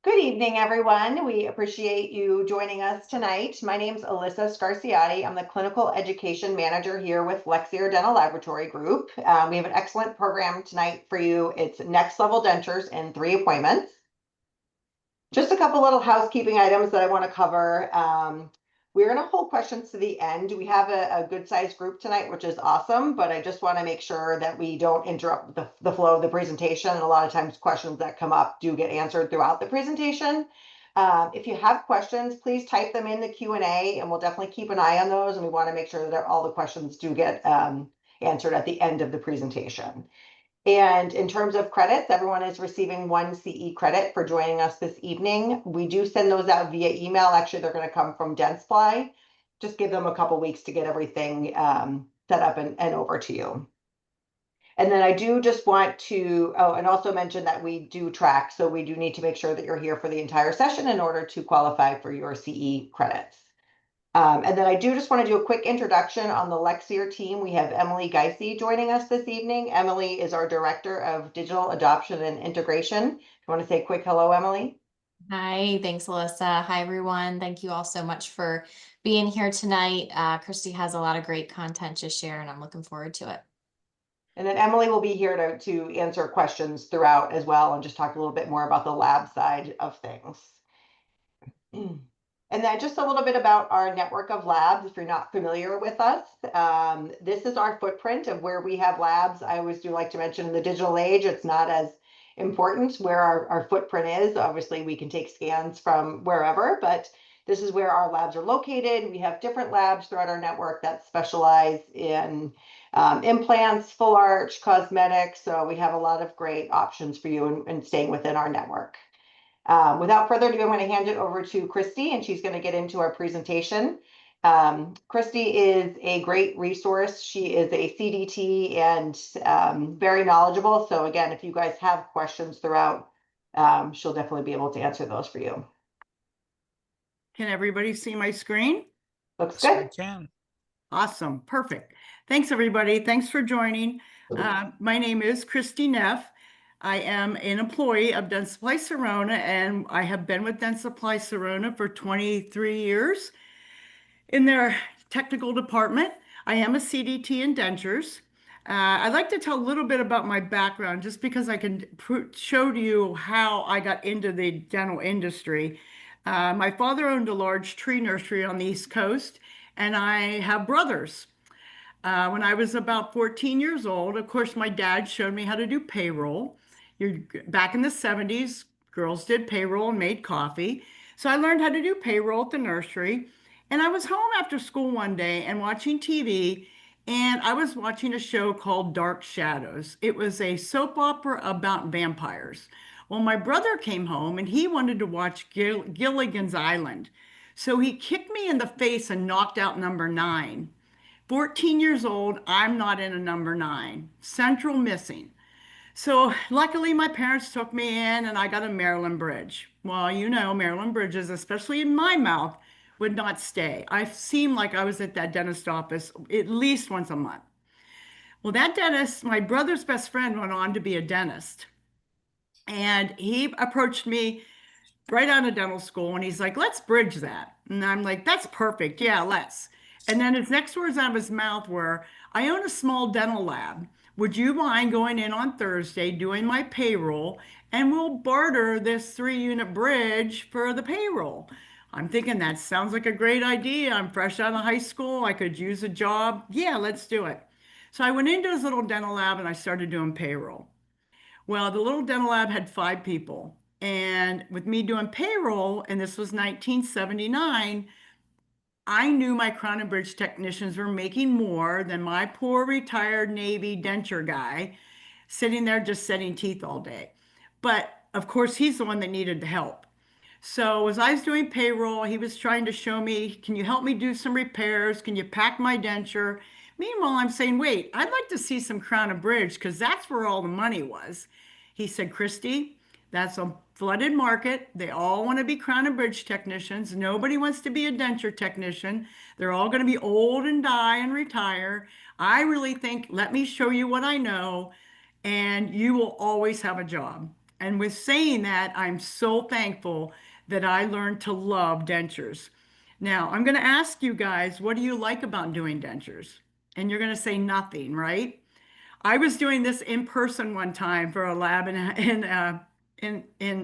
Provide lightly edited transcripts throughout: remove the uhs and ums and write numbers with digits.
Good evening, everyone. We appreciate you joining us tonight. My name is Alyssa Scarciotti. I'm the Clinical Education Manager here with Lexier Dental Laboratory Group. We have an excellent program tonight for you. It's Next Level Dentures in 3 appointments. Just a couple little housekeeping items that I want to cover. We're going to hold questions to the end. We have a good sized group tonight, which is awesome, but I just want to make sure that we don't interrupt the flow of the presentation. And a lot of times questions that come up do get answered throughout the presentation. If you have questions, please type them in the Q&A and we'll definitely keep an eye on those. And we want to make sure that all the questions do get answered at the end of the presentation. And in terms of credits, everyone is receiving 1 CE credit for joining us this evening. We do send those out via email. Actually, they're going to come from Dentsply. Just give them a couple weeks to get everything set up and over to you. And then I do just want to, and also mention that we do track. So we do need to make sure that you're here for the entire session in order to qualify for your CE credits. And then I do just want to do a quick introduction on the Lexier team. We have Emily Geisey joining us this evening. Emily is our Director of Digital Adoption and Integration. You want to say a quick hello, Emily? Hi, thanks, Alyssa. Hi, everyone. Thank you all so much for being here tonight. Christy has a lot of great content to share, and I'm looking forward to it. And then Emily will be here to answer questions throughout as well and just talk a little bit more about the lab side of things. And then just a little bit about our network of labs, if you're not familiar with us. This is our footprint of where we have labs. I always do like to mention in the digital age, it's not as important where our footprint is. Obviously, we can take scans from wherever, but this is where our labs are located. We have different labs throughout our network that specialize in implants, full arch, cosmetics. So we have a lot of great options for you in staying within our network. Without further ado, I'm going to hand it over to Christy, and she's going to get into our presentation. Christy is a great resource. She is a CDT and very knowledgeable. So again, if you guys have questions throughout, she'll definitely be able to answer those for you. Can everybody see my screen? Looks Yes, good. we can. Awesome. Perfect. Thanks, everybody. Thanks for joining. My name is Christy Neff. I am an employee of Dentsply Sirona, and I have been with Dentsply Sirona for 23 years in their technical department. I am a CDT in dentures. I'd like to tell a little bit about my background just because I can show you how I got into the dental industry. My father owned a large tree nursery on the East Coast, and I have brothers. When I was about 14 years old, of course, my dad showed me how to do payroll. Back in the 70s, girls did payroll and made coffee. So I learned how to do payroll at the nursery. And I was home after school one day and watching TV, and I was watching a show called Dark Shadows. It was a soap opera about vampires. Well, my brother came home and he wanted to watch Gilligan's Island. So he kicked me in the face and knocked out number 9. 14 years old, I'm not in a number 9. Central missing. So luckily my parents took me in and I got a Maryland bridge. Well, you know, Maryland bridges, especially in my mouth, would not stay. I seemed like I was at that dentist office at least once a month. Well, that dentist, my brother's best friend, went on to be a dentist. And he approached me right out of dental school and he's like, let's bridge that. And I'm like, that's perfect. Yeah, let's. And then his next words out of his mouth were, I own a small dental lab. Would you mind going in on Thursday, doing my payroll, and we'll barter this 3-unit bridge for the payroll? I'm thinking that sounds like a great idea. I'm fresh out of high school. I could use a job. Yeah, let's do it. So I went into his little dental lab and I started doing payroll. Well, the little dental lab had 5 people. And with me doing payroll, and this was 1979, I knew my Crown and Bridge technicians were making more than my poor retired Navy denture guy sitting there just setting teeth all day. But of course, he's the one that needed the help. So as I was doing payroll, he was trying to show me, can you help me do some repairs? Can you pack my denture? Meanwhile, I'm saying, wait, I'd like to see some Crown and Bridge because that's where all the money was. He said, Christy, that's a flooded market. They all want to be Crown and Bridge technicians. Nobody wants to be a denture technician. They're all going to be old and die and retire. I really think, let me show you what I know, and you will always have a job. And with saying that, I'm so thankful that I learned to love dentures. Now, I'm going to ask you guys, what do you like about doing dentures? And you're going to say nothing, right? I was doing this in person one time for a lab in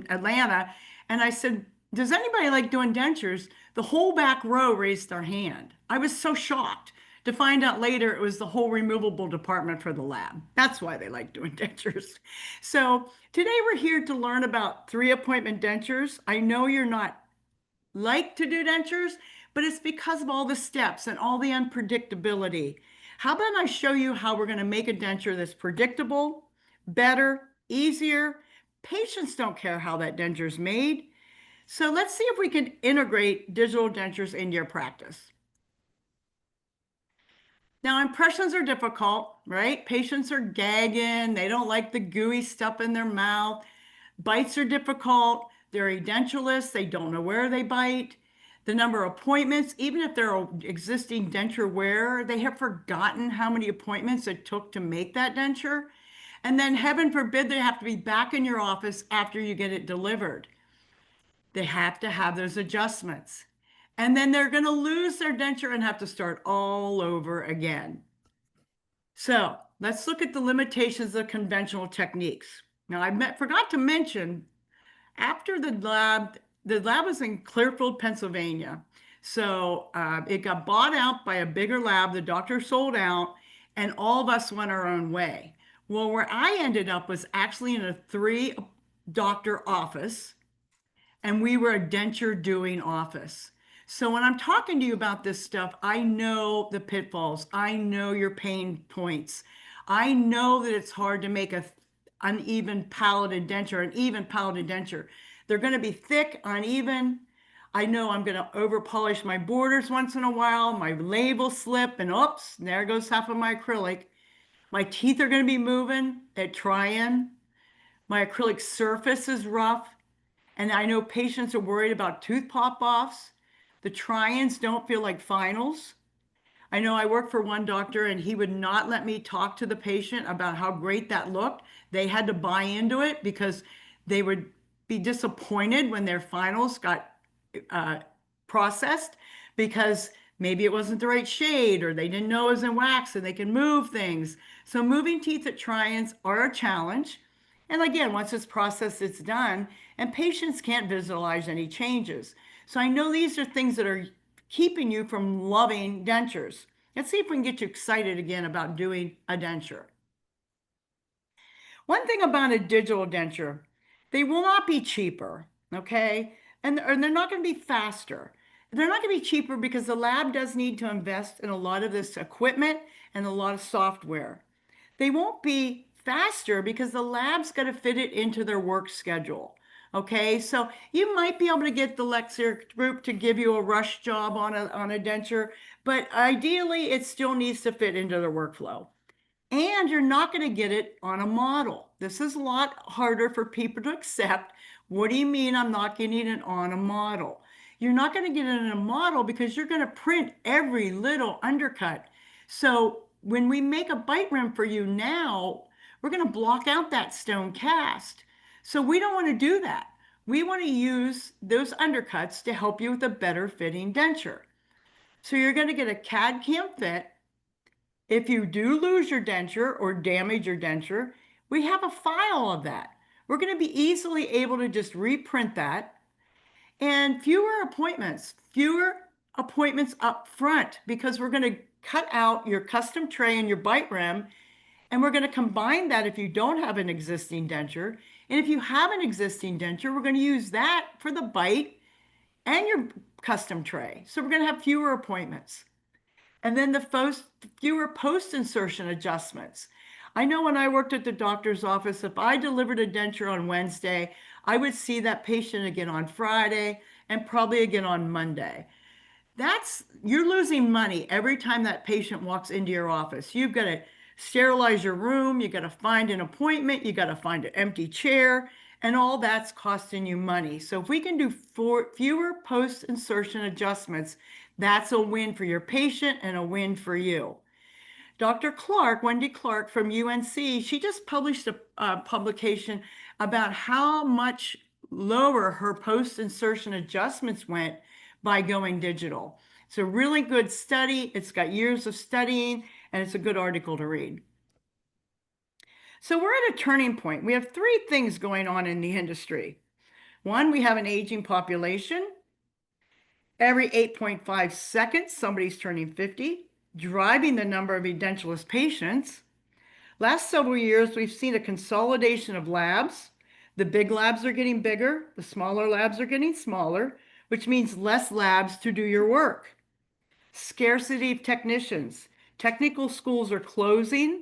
Atlanta, and I said, "Does anybody like doing dentures?" The whole back row raised their hand. I was so shocked to find out later it was the whole removable department for the lab. That's why they like doing dentures. So today we're here to learn about 3-appointment dentures. I know you're not like to do dentures, but it's because of all the steps and all the unpredictability. How about I show you how we're going to make a denture that's predictable, better, easier? Patients don't care how that denture is made. So let's see if we can integrate digital dentures into your practice. Now, impressions are difficult, right? Patients are gagging. They don't like the gooey stuff in their mouth. Bites are difficult. They're edentulous. They don't know where they bite. The number of appointments, even if they're an existing denture wearer, they have forgotten how many appointments it took to make that denture. And then heaven forbid they have to be back in your office after you get it delivered. They have to have those adjustments. And then they're going to lose their denture and have to start all over again. So let's look at the limitations of conventional techniques. Now, forgot to mention, after the lab was in Clearfield, Pennsylvania. So it got bought out by a bigger lab. The doctor sold out, and all of us went our own way. Well, where I ended up was actually in a 3-doctor office, and we were a denture doing office. So when I'm talking to you about this stuff, I know the pitfalls. I know your pain points. I know that it's hard to make an even palated denture. They're going to be thick, uneven. I know I'm going to over polish my borders once in a while. My label slip, and oops, there goes half of my acrylic. My teeth are going to be moving at try-in. My acrylic surface is rough. And I know patients are worried about tooth pop-offs. The try-ins don't feel like finals. I know I worked for one doctor and he would not let me talk to the patient about how great that looked. They had to buy into it because they would be disappointed when their finals got processed because maybe it wasn't the right shade or they didn't know it was in wax and they can move things. So moving teeth at try-ins are a challenge. And again, once it's processed, it's done, and patients can't visualize any changes. So I know these are things that are keeping you from loving dentures. Let's see if we can get you excited again about doing a denture. One thing about a digital denture, they will not be cheaper, okay? And they're not going to be faster. They're not going to be cheaper because the lab does need to invest in a lot of this equipment and a lot of software. They won't be faster because the lab's got to fit it into their work schedule. Okay, so you might be able to get the Lexir group to give you a rush job on a denture, but ideally it still needs to fit into their workflow. And you're not going to get it on a model. This is a lot harder for people to accept. What do you mean I'm not getting it on a model? You're not going to get it in a model because you're going to print every little undercut. So when we make a bite rim for you now, we're going to block out that stone cast. So we don't want to do that. We want to use those undercuts to help you with a better fitting denture. So you're going to get a CAD/CAM fit. If you do lose your denture or damage your denture, we have a file of that. We're going to be easily able to just reprint that. And fewer appointments up front because we're going to cut out your custom tray and your bite rim. And we're going to combine that if you don't have an existing denture. And if you have an existing denture, we're going to use that for the bite and your custom tray. So we're going to have fewer appointments. And then fewer post-insertion adjustments. I know when I worked at the doctor's office, if I delivered a denture on Wednesday, I would see that patient again on Friday and probably again on Monday. You're losing money every time that patient walks into your office. You've got to sterilize your room, you got to find an appointment, you got to find an empty chair, and all that's costing you money. So if we can do fewer post-insertion adjustments, that's a win for your patient and a win for you. Dr. Clark, Wendy Clark from UNC, she just published a publication about how much lower her post-insertion adjustments went by going digital. It's a really good study. It's got years of studying, and it's a good article to read. So we're at a turning point. We have three things going on in the industry. One, we have an aging population. Every 8.5 seconds, somebody's turning 50, driving the number of edentulous patients. Last several years, we've seen a consolidation of labs. The big labs are getting bigger, the smaller labs are getting smaller, which means less labs to do your work. Scarcity of technicians. Technical schools are closing,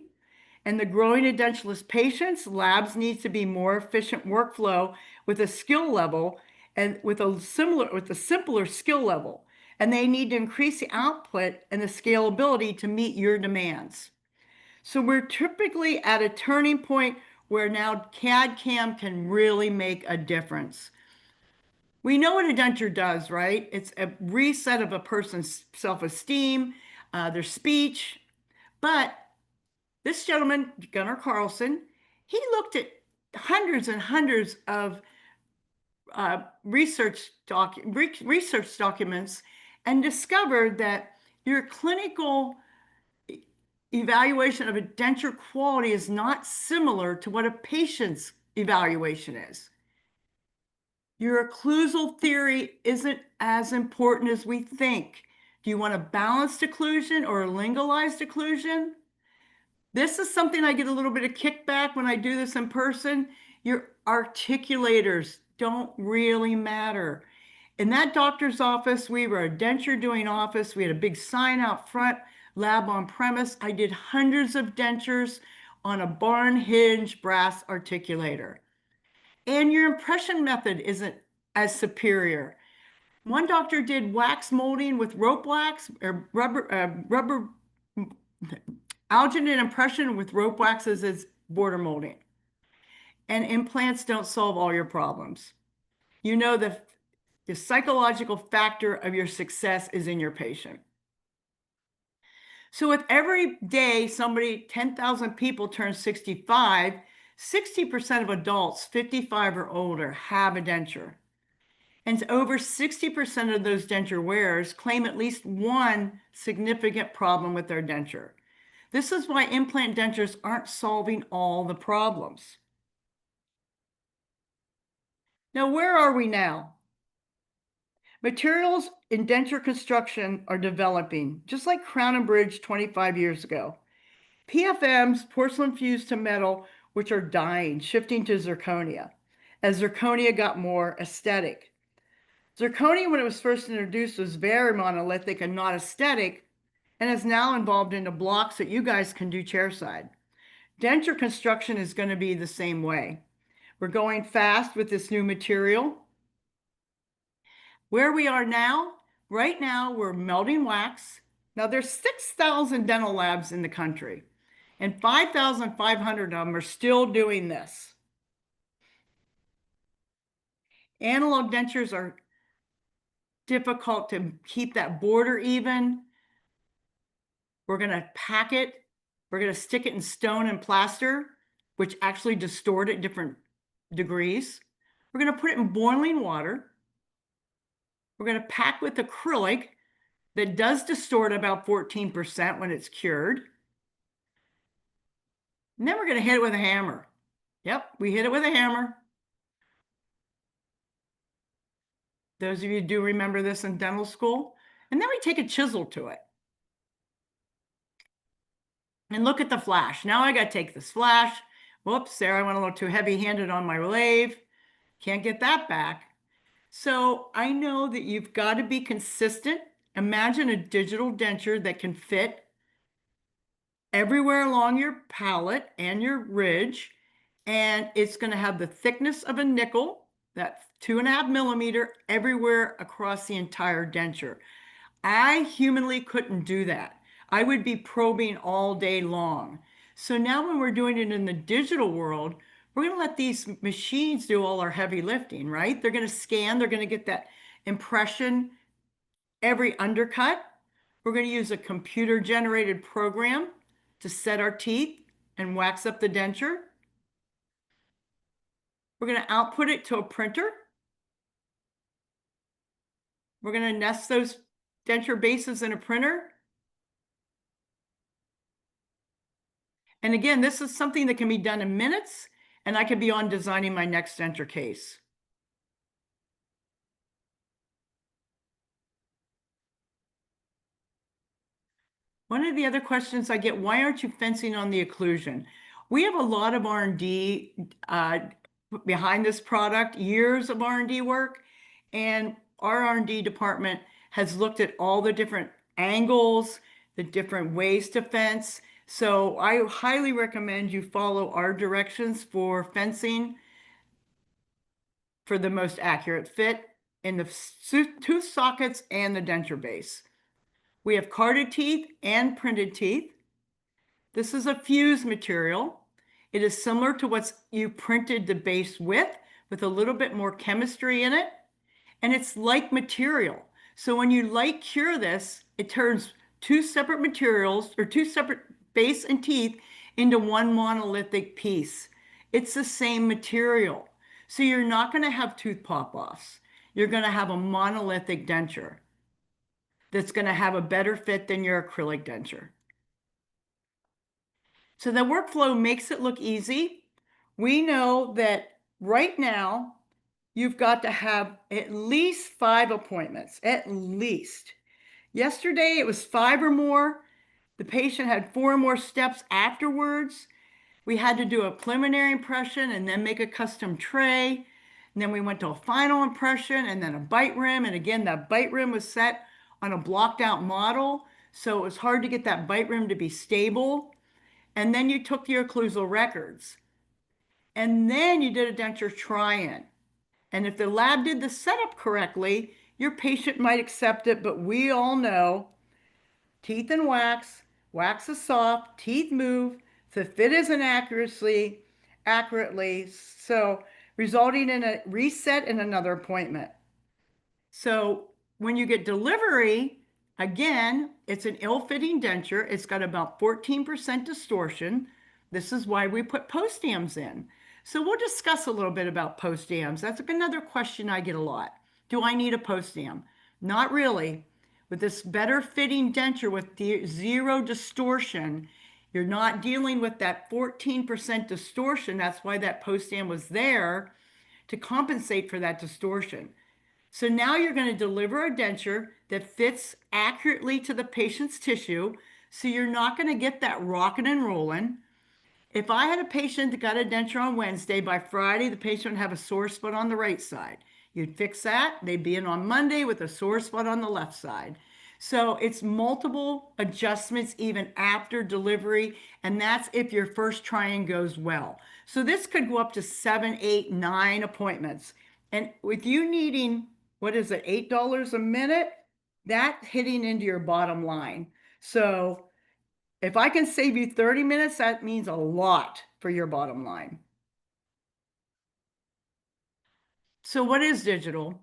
and the growing edentulous patients, labs need to be more efficient workflow with a skill level and with a simpler skill level. And they need to increase the output and the scalability to meet your demands. So we're typically at a turning point where now CAD/CAM can really make a difference. We know what a denture does, right? It's a reset of a person's self-esteem, their speech. But this gentleman, Gunnar Carlson, he looked at hundreds and hundreds of research documents and discovered that your clinical evaluation of a denture quality is not similar to what a patient's evaluation is. Your occlusal theory isn't as important as we think. Do you want a balanced occlusion or a lingualized occlusion? This is something I get a little bit of kickback when I do this in person. Your articulators don't really matter. In that doctor's office, we were a denture doing office. We had a big sign out front, lab on premise. I did hundreds of dentures on a barn hinge brass articulator. And your impression method isn't as superior. One doctor did wax molding with rope wax or rubber alginate impression with rope waxes as border molding. And implants don't solve all your problems. You know the psychological factor of your success is in your patient. So if every day 10,000 people turn 65, 60% of adults 55 or older have a denture. And over 60% of those denture wearers claim at least one significant problem with their denture. This is why implant dentures aren't solving all the problems. Now, where are we now? Materials in denture construction are developing, just like Crown and Bridge 25 years ago. PFMs, porcelain fused to metal, which are dying, shifting to zirconia, as zirconia got more aesthetic. Zirconia, when it was first introduced, was very monolithic and not aesthetic, and is now involved into blocks that you guys can do chairside. Denture construction is going to be the same way. We're going fast with this new material. Where we are now, right now, we're melting wax. Now, there's 6,000 dental labs in the country, and 5,500 of them are still doing this. Analog dentures are difficult to keep that border even. We're going to pack it. We're going to stick it in stone and plaster, which actually distort at different degrees. We're going to put it in boiling water. We're going to pack with acrylic that does distort about 14% when it's cured. And then we're going to hit it with a hammer. Yep, we hit it with a hammer. Those of you do remember this in dental school. And then we take a chisel to it. And look at the flash. Now I got to take this flash. Whoops, Sarah, I went a little too heavy-handed on my lathe. Can't get that back. So I know that you've got to be consistent. Imagine a digital denture that can fit everywhere along your palate and your ridge. And it's going to have the thickness of a nickel, that 2.5 millimeter everywhere across the entire denture. I humanly couldn't do that. I would be probing all day long. So now when we're doing it in the digital world, we're going to let these machines do all our heavy lifting, right? They're going to scan, they're going to get that impression, every undercut. We're going to use a computer generated program to set our teeth and wax up the denture. We're going to output it to a printer. We're going to nest those denture bases in a printer. And again, this is something that can be done in minutes, and I could be on designing my next denture case. One of the other questions I get, why aren't you fencing on the occlusion? We have a lot of R&D behind this product, years of R&D work, and our R&D department has looked at all the different angles, the different ways to fence. So I highly recommend you follow our directions for fencing for the most accurate fit in the tooth sockets and the denture base. We have carded teeth and printed teeth. This is a fused material. It is similar to what you printed the base with a little bit more chemistry in it. And it's like material. So when you light cure this, it turns two separate materials or two separate base and teeth into one monolithic piece. It's the same material. So you're not going to have tooth pop-offs. You're going to have a monolithic denture that's going to have a better fit than your acrylic denture. So the workflow makes it look easy. We know that right now, you've got to have at least 5 appointments, at least. Yesterday, it was 5 or more. The patient had 4 or more steps afterwards. We had to do a preliminary impression and then make a custom tray. And then we went to a final impression and then a bite rim. And again, that bite rim was set on a blocked out model. So it was hard to get that bite rim to be stable. And then you took your occlusal records. And then you did a denture try-in. And if the lab did the setup correctly, your patient might accept it, but we all know teeth and wax is soft, teeth move, the fit isn't accurately, so resulting in a reset and another appointment. So when you get delivery, again, it's an ill-fitting denture. It's got about 14% distortion. This is why we put post dams in. So we'll discuss a little bit about post dams. That's another question I get a lot. Do I need a post dam? Not really. With this better fitting denture with zero distortion, you're not dealing with that 14% distortion. That's why that post dam was there, to compensate for that distortion. So now you're going to deliver a denture that fits accurately to the patient's tissue. So you're not going to get that rocking and rolling. If I had a patient that got a denture on Wednesday, by Friday, the patient would have a sore spot on the right side. You'd fix that. They'd be in on Monday with a sore spot on the left side. So it's multiple adjustments even after delivery. And that's if your first try-in goes well. So this could go up to 7, 8, 9 appointments. And with you needing, what is it, $8 a minute, that's hitting into your bottom line. So if I can save you 30 minutes, that means a lot for your bottom line. So what is digital?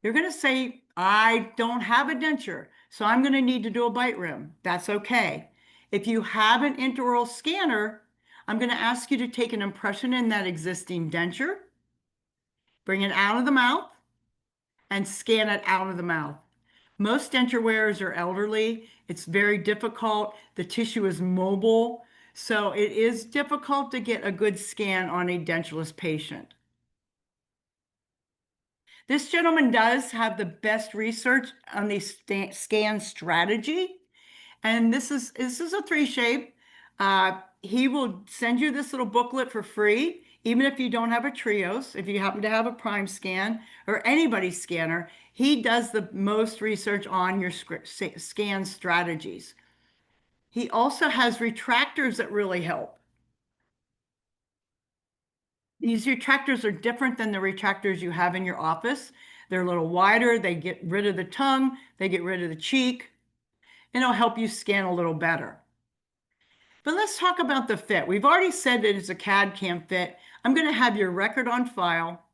You're going to say, I don't have a denture, so I'm going to need to do a bite rim. That's okay. If you have an intraoral scanner, I'm going to ask you to take an impression in that existing denture, bring it out of the mouth, and scan it out of the mouth. Most denture wearers are elderly. It's very difficult. The tissue is mobile. So it is difficult to get a good scan on a dentureless patient. This gentleman does have the best research on the scan strategy. And this is a 3-shape. He will send you this little booklet for free, even if you don't have a Trios. If you happen to have a Prime scan or anybody's scanner, he does the most research on your scan strategies. He also has retractors that really help. These retractors are different than the retractors you have in your office. They're a little wider. They get rid of the tongue. They get rid of the cheek. And it'll help you scan a little better. But let's talk about the fit. We've already said that it's a CAD CAM fit. I'm going to have your record on file.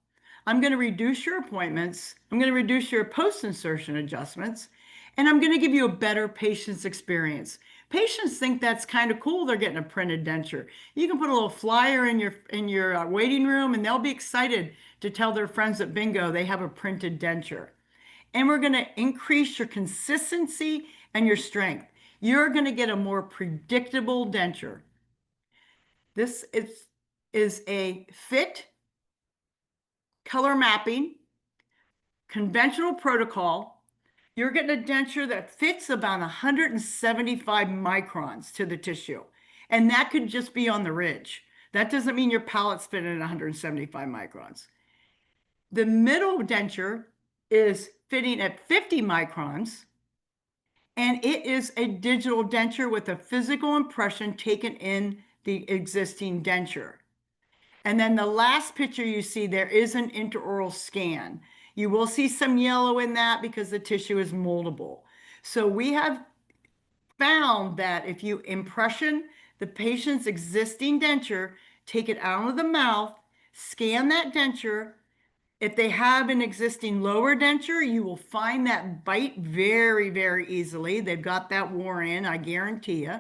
I'm going to reduce your appointments. I'm going to reduce your post-insertion adjustments. And I'm going to give you a better patient's experience. Patients think that's kind of cool. They're getting a printed denture. You can put a little flyer in your waiting room, and they'll be excited to tell their friends at bingo they have a printed denture. And we're going to increase your consistency and your strength. You're going to get a more predictable denture. This is a fit, color mapping, conventional protocol. You're getting a denture that fits about 175 microns to the tissue. And that could just be on the ridge. That doesn't mean your palate's fitting at 175 microns. The middle denture is fitting at 50 microns, and it is a digital denture with a physical impression taken in the existing denture. And then the last picture you see there is an intraoral scan. You will see some yellow in that because the tissue is moldable. So we have found that if you impression the patient's existing denture, take it out of the mouth, scan that denture. If they have an existing lower denture, you will find that bite very, very easily. They've got that worn in, I guarantee you.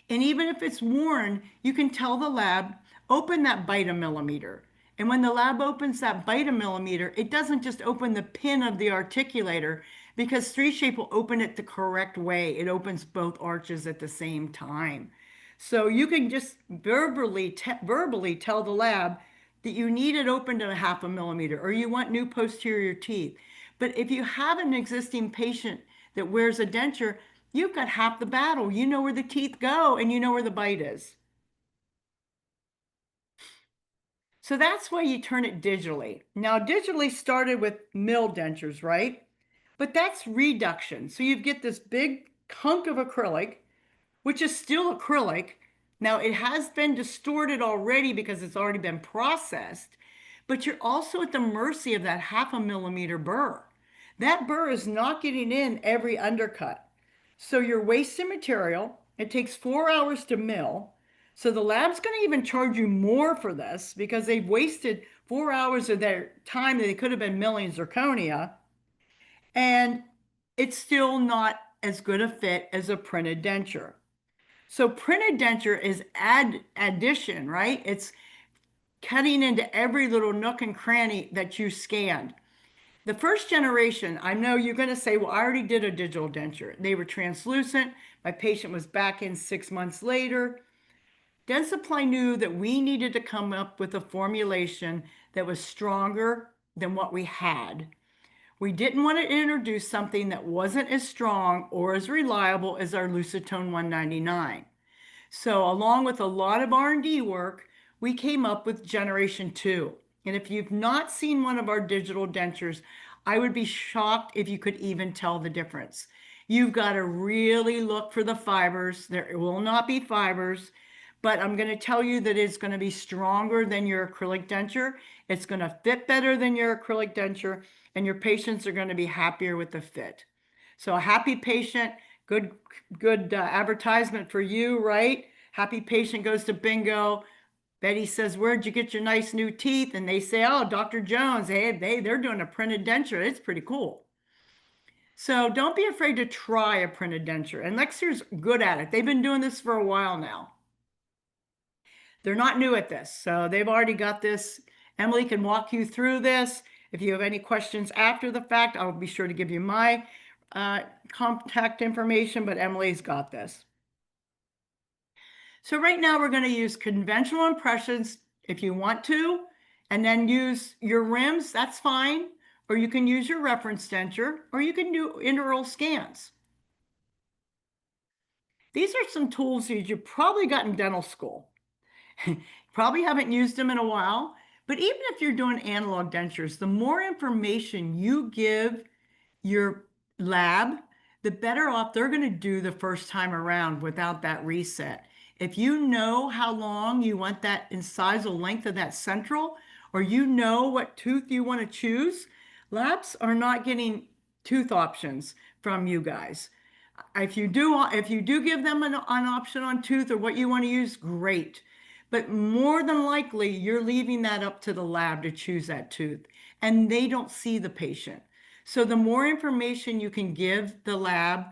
And even if it's worn, you can tell the lab, open that bite a millimeter. And when the lab opens that bite a millimeter, it doesn't just open the pin of the articulator, because 3Shape will open it the correct way. It opens both arches at the same time. So you can just verbally tell the lab that you need it opened at a 0.5 millimeter, or you want new posterior teeth. But if you have an existing patient that wears a denture, you've got half the battle. You know where the teeth go, and you know where the bite is. So that's why you turn it digitally. Now, digitally started with mill dentures, right? But that's reduction. So you get this big hunk of acrylic, which is still acrylic. Now, it has been distorted already because it's already been processed, but you're also at the mercy of that 0.5 millimeter burr. That burr is not getting in every undercut. So you're wasting material. It takes 4 hours to mill. So the lab's going to even charge you more for this because they've wasted 4 hours of their time that they could have been milling zirconia. And it's still not as good a fit as a printed denture. So printed denture is addition, right? It's cutting into every little nook and cranny that you scanned. The first generation, I know you're going to say, well, I already did a digital denture. They were translucent. My patient was back in 6 months later. Dentsply knew that we needed to come up with a formulation that was stronger than what we had. We didn't want to introduce something that wasn't as strong or as reliable as our Lucitone 199. So along with a lot of R&D work, we came up with generation 2. And if you've not seen one of our digital dentures, I would be shocked if you could even tell the difference. You've got to really look for the fibers. There will not be fibers, but I'm going to tell you that it's going to be stronger than your acrylic denture. It's going to fit better than your acrylic denture, and your patients are going to be happier with the fit. So a happy patient, good advertisement for you, right? Happy patient goes to bingo. Betty says, where'd you get your nice new teeth? And they say, oh, Dr. Jones, hey, they're doing a printed denture. It's pretty cool. So don't be afraid to try a printed denture. And Lexier's good at it. They've been doing this for a while now. They're not new at this, so they've already got this. Emily can walk you through this. If you have any questions after the fact, I'll be sure to give you my contact information, but Emily's got this. So right now we're going to use conventional impressions if you want to, and then use your rims, that's fine. Or you can use your reference denture, or you can do intraoral scans. These are some tools that you probably got in dental school. Probably haven't used them in a while, but even if you're doing analog dentures, the more information you give your lab, the better off they're going to do the first time around without that reset. If you know how long you want that incisal length of that central, or you know what tooth you want to choose, labs are not getting tooth options from you guys. If you do give them an option on tooth or what you want to use, great. But more than likely, you're leaving that up to the lab to choose that tooth, and they don't see the patient. So the more information you can give the lab,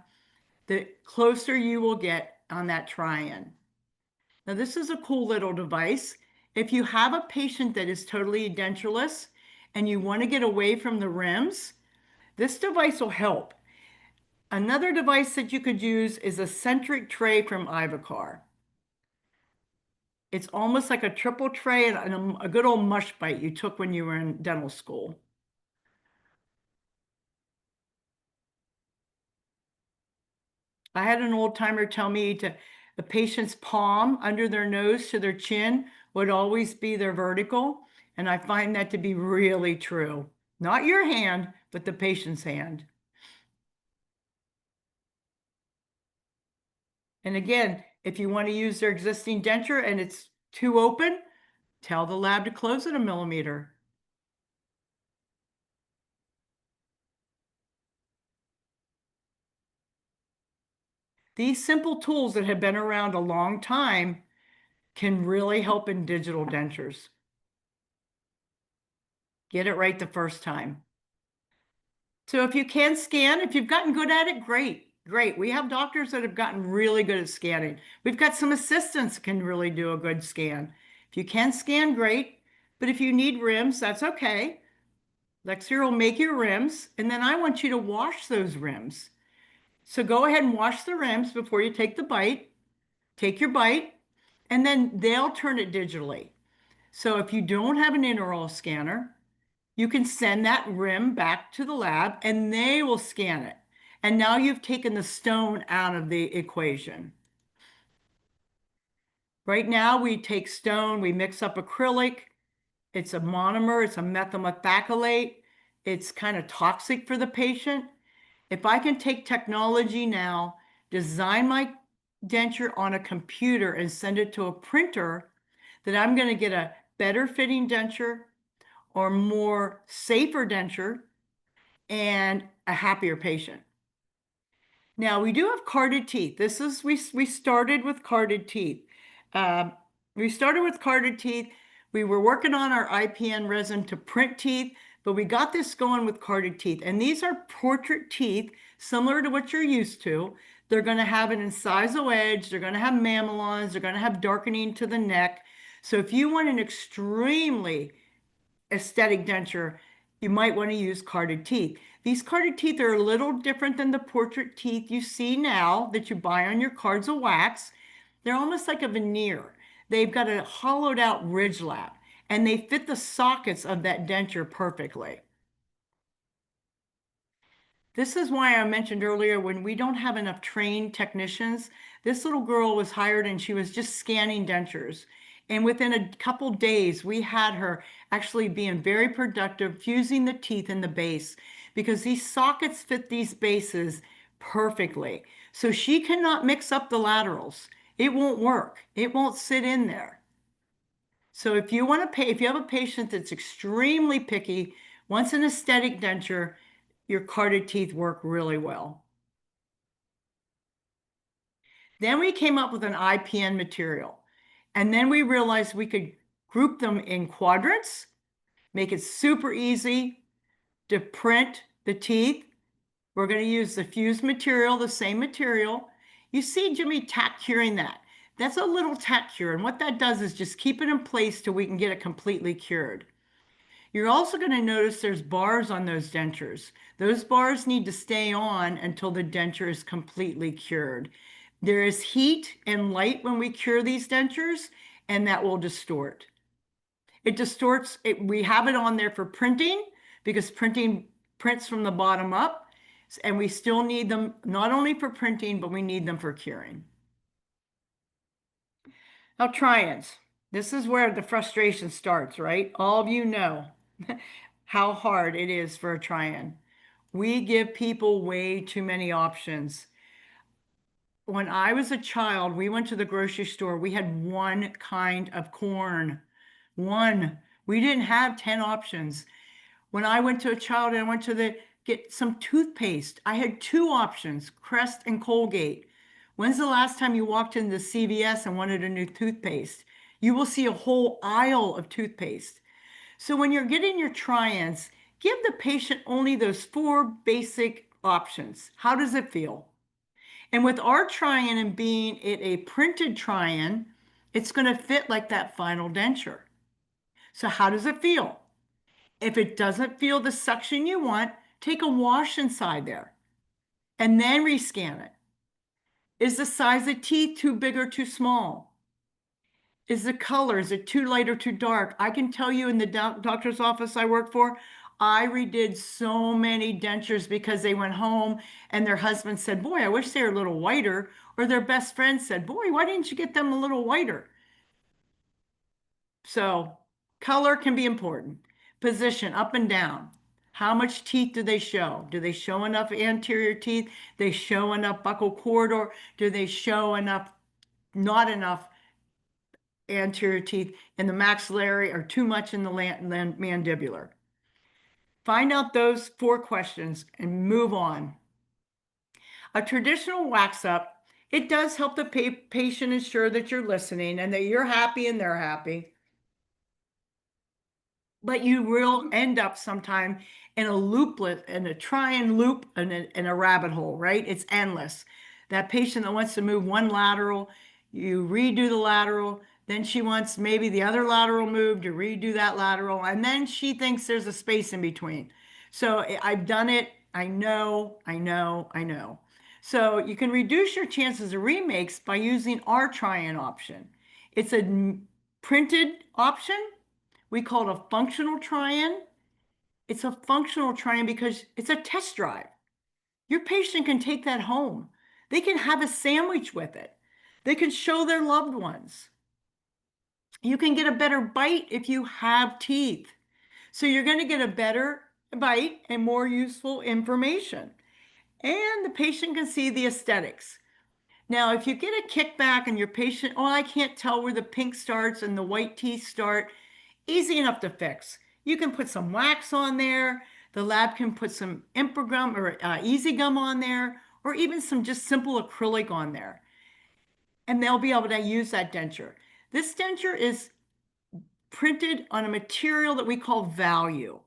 the closer you will get on that try-in. Now, this is a cool little device. If you have a patient that is totally dentureless and you want to get away from the rims, this device will help. Another device that you could use is a centric tray from Ivoclar. It's almost like a triple tray and a good old mush bite you took when you were in dental school. I had an old timer tell me the patient's palm under their nose to their chin would always be their vertical. And I find that to be really true. Not your hand, but the patient's hand. And again, if you want to use their existing denture and it's too open, tell the lab to close it 1 millimeter. These simple tools that have been around a long time can really help in digital dentures. Get it right the first time. So if you can scan, if you've gotten good at it, great. Great. We have doctors that have gotten really good at scanning. We've got some assistants that can really do a good scan. If you can scan, great. But if you need rims, that's okay. Lexir will make your rims, and then I want you to wash those rims. So go ahead and wash the rims before you take the bite. Take your bite, and then they'll turn it digitally. So if you don't have an intraoral scanner, you can send that rim back to the lab and they will scan it. And now you've taken the stone out of the equation. Right now we take stone, we mix up acrylic. It's a monomer, it's a methyl methacrylate. It's kind of toxic for the patient. If I can take technology now, design my denture on a computer and send it to a printer, then I'm going to get a better fitting denture or more safer denture and a happier patient. Now we do have carded teeth. We started with carded teeth. We started with carded teeth. We were working on our IPN resin to print teeth, but we got this going with carded teeth. And these are portrait teeth, similar to what you're used to. They're going to have an incisal edge. They're going to have mamelons. They're going to have darkening to the neck. So if you want an extremely aesthetic denture, you might want to use carded teeth. These carded teeth are a little different than the portrait teeth you see now that you buy on your cards of wax. They're almost like a veneer. They've got a hollowed out ridge lap and they fit the sockets of that denture perfectly. This is why I mentioned earlier when we don't have enough trained technicians, this little girl was hired and she was just scanning dentures. And within a couple days, we had her actually being very productive, fusing the teeth in the base because these sockets fit these bases perfectly. So she cannot mix up the laterals. It won't work. It won't sit in there. So if you want to pay, if you have a patient that's extremely picky, wants an aesthetic denture, your carded teeth work really well. Then we came up with an IPN material. And then we realized we could group them in quadrants, make it super easy to print the teeth. We're going to use the fused material, the same material. You see Jimmy tack curing that. That's a little tack cure. And what that does is just keep it in place till we can get it completely cured. You're also going to notice there's bars on those dentures. Those bars need to stay on until the denture is completely cured. There is heat and light when we cure these dentures, and that will distort. It distorts, we have it on there for printing because printing prints from the bottom up, and we still need them not only for printing, but we need them for curing. Now, try-ins. This is where the frustration starts, right? All of you know how hard it is for a try-in. We give people way too many options. When I was a child, we went to the grocery store. We had one kind of corn. One. We didn't have 10 options. When I went to a child and I went to get some toothpaste, I had 2 options, Crest and Colgate. When's the last time you walked into CVS and wanted a new toothpaste? You will see a whole aisle of toothpaste. So when you're getting your try-ins, give the patient only those 4 basic options. How does it feel? And with our try-in and being it a printed try-in, it's going to fit like that final denture. So how does it feel? If it doesn't feel the suction you want, take a wash inside there and then rescan it. Is the size of teeth too big or too small? Is the color, is it too light or too dark? I can tell you in the doctor's office I work for, I redid so many dentures because they went home and their husband said, boy, I wish they were a little whiter. Or their best friend said, boy, why didn't you get them a little whiter? So color can be important. Position, up and down. How much teeth do they show? Do they show enough anterior teeth? They show enough buccal corridor? Do they show enough, not enough anterior teeth in the maxillary or too much in the mandibular? Find out those 4 questions and move on. A traditional wax up, it does help the patient ensure that you're listening and that you're happy and they're happy. But you will end up sometime in a looplet, in a try and loop, in a rabbit hole, right? It's endless. That patient that wants to move one lateral, you redo the lateral, then she wants maybe the other lateral moved, you redo that lateral, and then she thinks there's a space in between. So I've done it. I know. So you can reduce your chances of remakes by using our try-in option. It's a printed option. We call it a functional try-in. It's a functional try-in because it's a test drive. Your patient can take that home. They can have a sandwich with it. They can show their loved ones. You can get a better bite if you have teeth. So you're going to get a better bite and more useful information. And the patient can see the aesthetics. Now, if you get a kickback and your patient, oh, I can't tell where the pink starts and the white teeth start, easy enough to fix. You can put some wax on there. The lab can put some Impregum or Easy Gum on there, or even some just simple acrylic on there. And they'll be able to use that denture. This denture is printed on a material that we call value.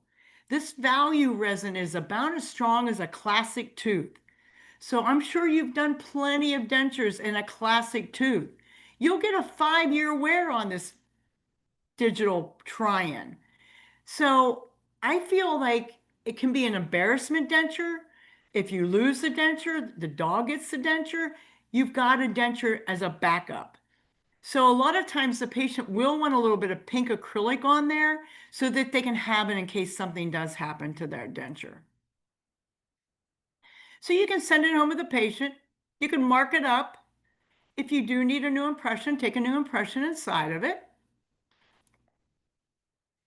This value resin is about as strong as a classic tooth. So I'm sure you've done plenty of dentures in a classic tooth. You'll get a 5-year wear on this digital try-in. So I feel like it can be an embarrassment denture. If you lose the denture, the dog gets the denture, you've got a denture as a backup. So a lot of times the patient will want a little bit of pink acrylic on there so that they can have it in case something does happen to their denture. So you can send it home with the patient. You can mark it up. If you do need a new impression, take a new impression inside of it.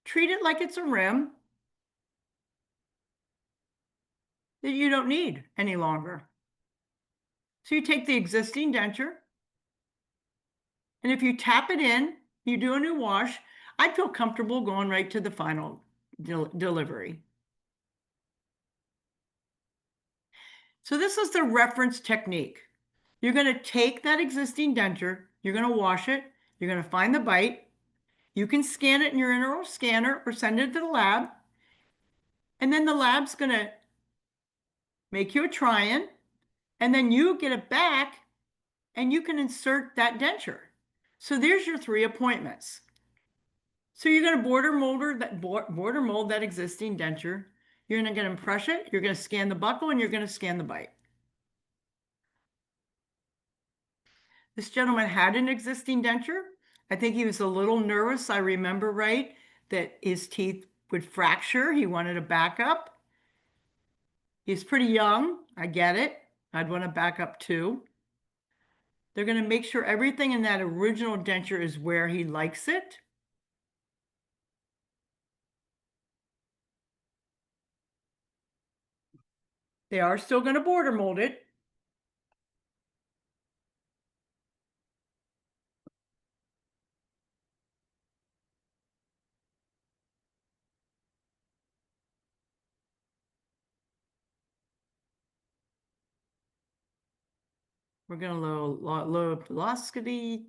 Treat it like it's a rim that you don't need any longer. So you take the existing denture, and if you tap it in, you do a new wash, I'd feel comfortable going right to the final delivery. So this is the reference technique. You're going to take that existing denture, you're going to wash it, you're going to find the bite, you can scan it in your intraoral scanner or send it to the lab, and then the lab's going to make you a try-in, and then you get it back and you can insert that denture. So there's your 3 appointments. So you're going to border mold that existing denture. You're going to impress it, you're going to scan the buccal, and you're going to scan the bite. This gentleman had an existing denture. I think he was a little nervous, I remember right, that his teeth would fracture. He wanted a backup. He's pretty young, I get it. I'd want a backup too. They're going to make sure everything in that original denture is where he likes it. They are still going to border mold it. We're going to low velocity,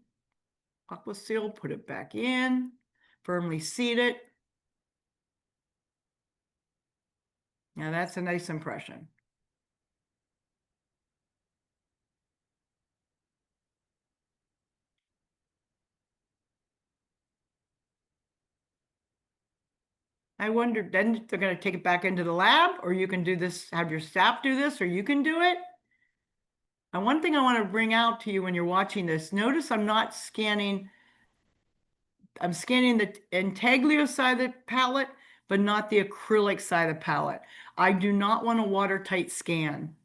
aqua seal, put it back in, firmly seat it. Now that's a nice impression. I wonder, then they're going to take it back into the lab, or you can do this, have your staff do this, or you can do it. And one thing I want to bring out to you when you're watching this, notice I'm not scanning, I'm scanning the intaglio side of the palette, but not the acrylic side of the palette. I do not want a watertight scan.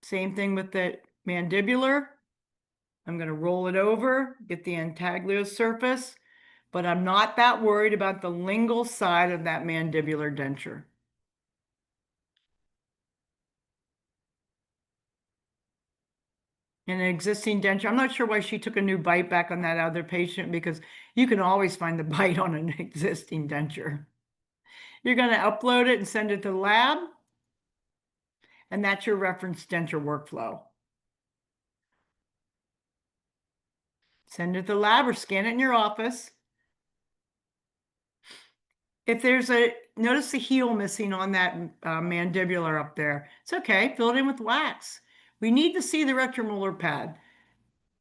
Same thing with the mandibular. I'm going to roll it over, get the intaglio surface, but I'm not that worried about the lingual side of that mandibular denture. An existing denture. I'm not sure why she took a new bite back on that other patient, because you can always find the bite on an existing denture. You're going to upload it and send it to the lab, and that's your reference denture workflow. Send it to the lab or scan it in your office. If there's notice the heel missing on that mandibular up there, it's okay, fill it in with wax. We need to see the retromolar pad.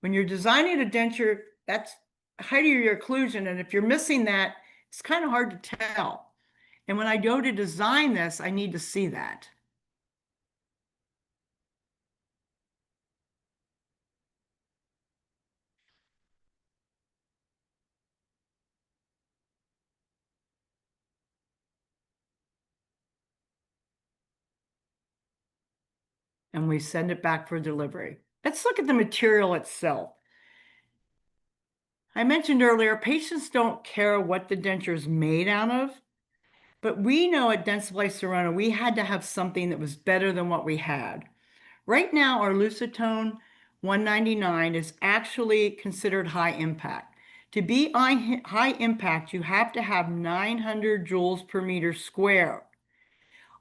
When you're designing a denture, that's height of your occlusion, and if you're missing that, it's kind of hard to tell. And when I go to design this, I need to see that. And we send it back for delivery. Let's look at the material itself. I mentioned earlier, patients don't care what the denture is made out of, but we know at Dentsply Sirona, we had to have something that was better than what we had. Right now, our Lucitone 199 is actually considered high impact. To be high impact, you have to have 900 joules per meter square.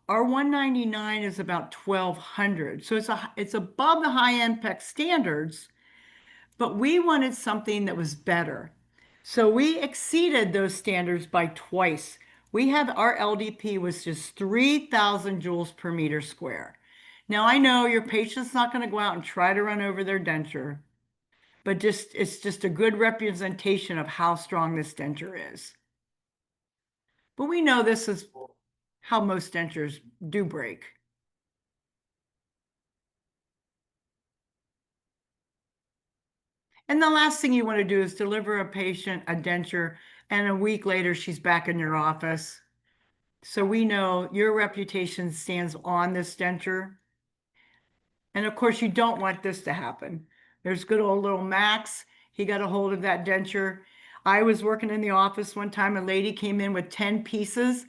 Our 199 is about 1200. So it's above the high impact standards, but we wanted something that was better. So we exceeded those standards by twice. Our LDP was just 3,000 joules per meter square. Now I know your patient's not going to go out and try to run over their denture, but it's just a good representation of how strong this denture is. But we know this is how most dentures do break. And the last thing you want to do is deliver a patient a denture, and a week later she's back in your office. So we know your reputation stands on this denture. And of course, you don't want this to happen. There's good old little Max. He got a hold of that denture. I was working in the office one time. A lady came in with 10 pieces.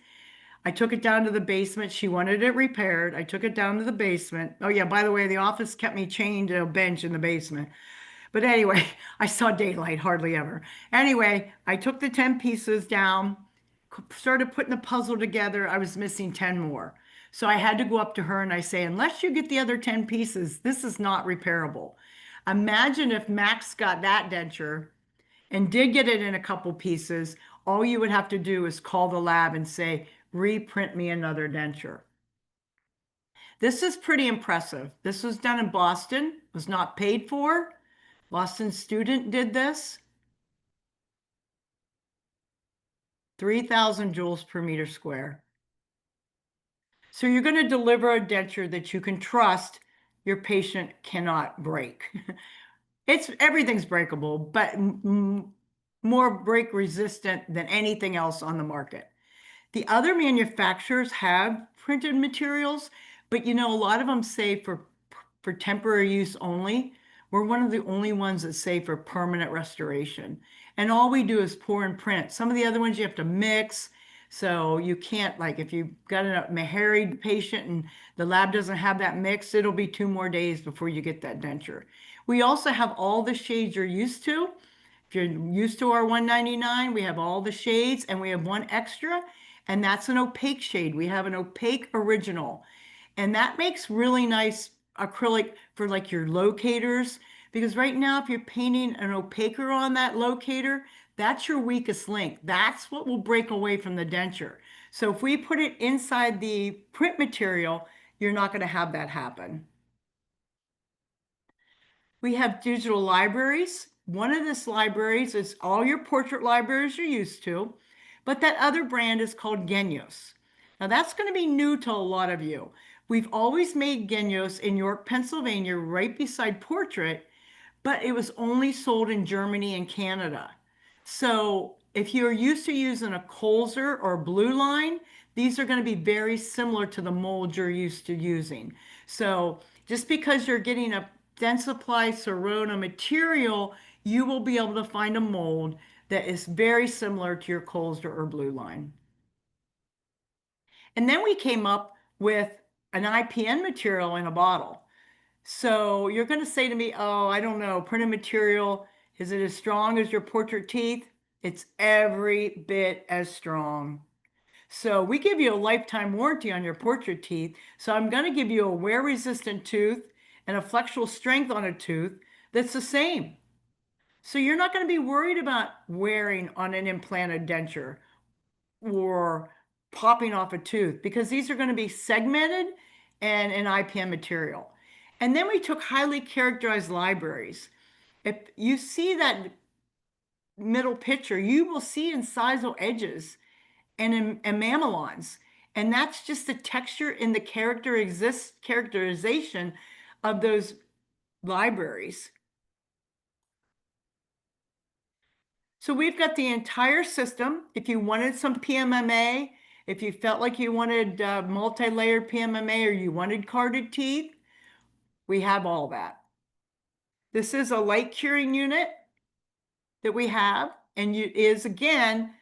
I took it down to the basement. She wanted it repaired. I took it down to the basement. Oh yeah, by the way, the office kept me chained to a bench in the basement. But anyway, I saw daylight hardly ever. Anyway, I took the 10 pieces down, started putting the puzzle together. I was missing 10 more. So I had to go up to her and I say, unless you get the other 10 pieces, this is not repairable. Imagine if Max got that denture and did get it in a couple pieces. All you would have to do is call the lab and say, reprint me another denture. This is pretty impressive. This was done in Boston, was not paid for. Boston student did this. 3,000 joules per meter square. So you're going to deliver a denture that you can trust your patient cannot break. Everything's breakable, but more break resistant than anything else on the market. The other manufacturers have printed materials, but a lot of them say for temporary use only. We're one of the only ones that say for permanent restoration. And all we do is pour and print. Some of the other ones you have to mix. So you can't, like if you've got a harried patient and the lab doesn't have that mix, it'll be 2 more days before you get that denture. We also have all the shades you're used to. If you're used to our 199, we have all the shades, and we have one extra, and that's an opaque shade. We have an opaque original. And that makes really nice acrylic for like your locators, because right now if you're painting an opaquer on that locator, that's your weakest link. That's what will break away from the denture. So if we put it inside the print material, you're not going to have that happen. We have digital libraries. One of these libraries is all your portrait libraries you're used to. but that other brand is called Genyos. Now that's going to be new to a lot of you. We've always made Genyos in York, Pennsylvania, right beside Portrait, but it was only sold in Germany and Canada. So if you're used to using a Colzer or Blue Line, these are going to be very similar to the mold you're used to using. So just because you're getting a Dentsply Sirona material, you will be able to find a mold that is very similar to your Colzer or Blue Line. And then we came up with an IPN material in a bottle. So you're going to say to me, oh, I don't know, printed material, is it as strong as your Portrait teeth? It's every bit as strong. So we give you a lifetime warranty on your Portrait teeth. So I'm going to give you a wear-resistant tooth and a flexural strength on a tooth that's the same. So you're not going to be worried about wearing on an implanted denture or popping off a tooth, because these are going to be segmented and an IPM material. And then we took highly characterized libraries. If you see that middle picture, you will see incisal edges and enamel-ons. And that's just the texture and the characterization of those libraries. So we've got the entire system. If you wanted some PMMA, if you felt like you wanted multi-layered PMMA or you wanted carded teeth, we have all that. This is a light curing unit that we have, and again,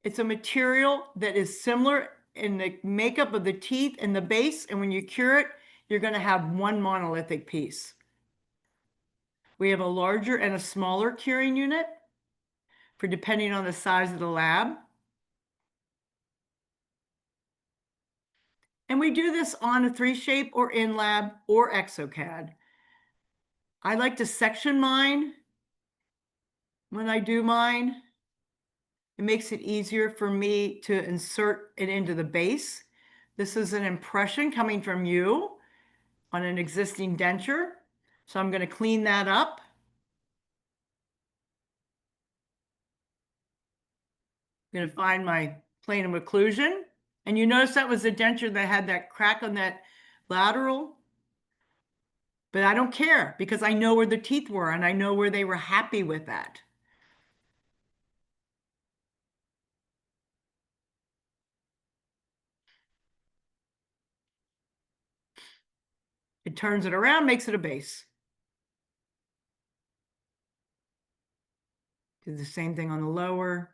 it's a material that is similar in the makeup of the teeth and the base, and when you cure it, you're going to have one monolithic piece. We have a larger and a smaller curing unit for depending on the size of the lab. And we do this on a 3Shape or InLab or exocad. I like to section mine when I do mine. It makes it easier for me to insert it into the base. This is an impression coming from you on an existing denture. So I'm going to clean that up. I'm going to find my plane of occlusion. And you notice that was the denture that had that crack on that lateral. But I don't care because I know where the teeth were and I know where they were happy with that. It turns it around, makes it a base. Do the same thing on the lower.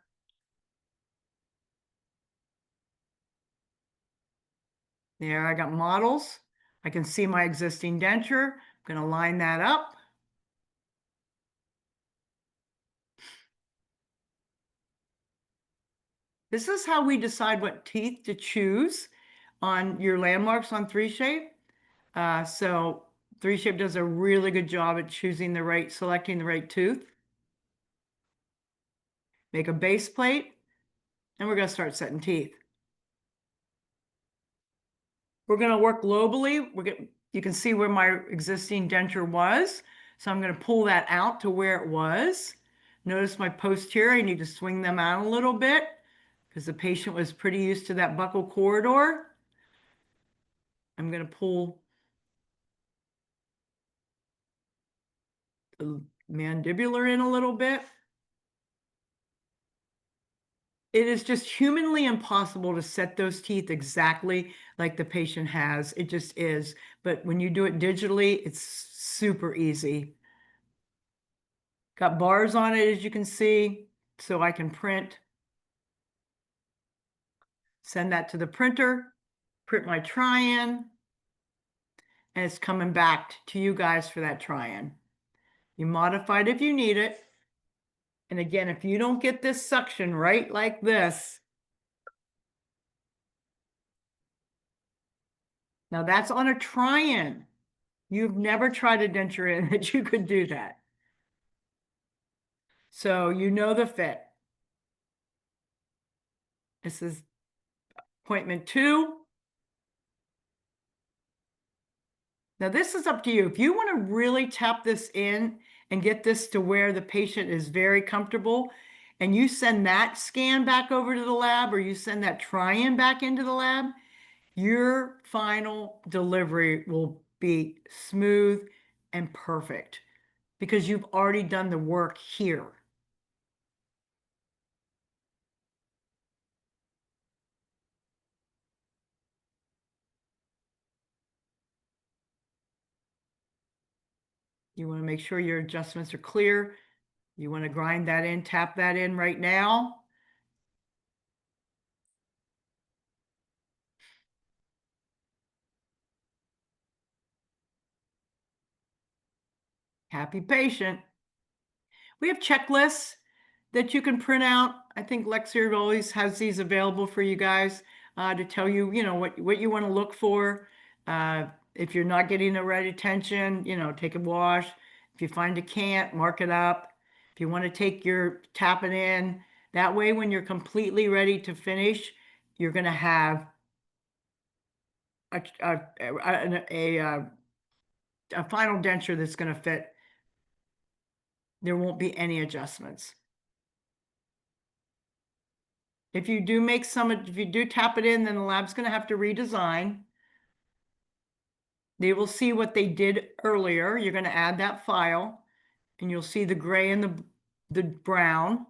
There, I got models. I can see my existing denture. I'm going to line that up. This is how we decide what teeth to choose on your landmarks on 3Shape. So 3Shape does a really good job at selecting the right tooth. Make a base plate, and we're going to start setting teeth. We're going to work globally. You can see where my existing denture was. So I'm going to pull that out to where it was. Notice my posterior, I need to swing them out a little bit because the patient was pretty used to that buccal corridor. I'm going to pull the mandibular in a little bit. It is just humanly impossible to set those teeth exactly like the patient has. It just is. But when you do it digitally, it's super easy. Got bars on it, as you can see, so I can print. Send that to the printer, print my try-in, and it's coming back to you guys for that try-in. You modify it if you need it. And again, if you don't get this suction right like this, now that's on a try-in. You've never tried a denture in that you could do that. So you know the fit. This is appointment 2. Now this is up to you. If you want to really tap this in and get this to where the patient is very comfortable, and you send that scan back over to the lab, or you send that try-in back into the lab, your final delivery will be smooth and perfect because you've already done the work here. You want to make sure your adjustments are clear. You want to grind that in, tap that in right now. Happy patient. We have checklists that you can print out. I think Lexir always has these available for you guys to tell you, what you want to look for. If you're not getting the right attention, take a wash. If you find a can't, mark it up. If you want to take your tap it in, that way when you're completely ready to finish, you're going to have a final denture that's going to fit. There won't be any adjustments. If you do tap it in, then the lab's going to have to redesign. They will see what they did earlier. You're going to add that file, and you'll see the gray and the brown,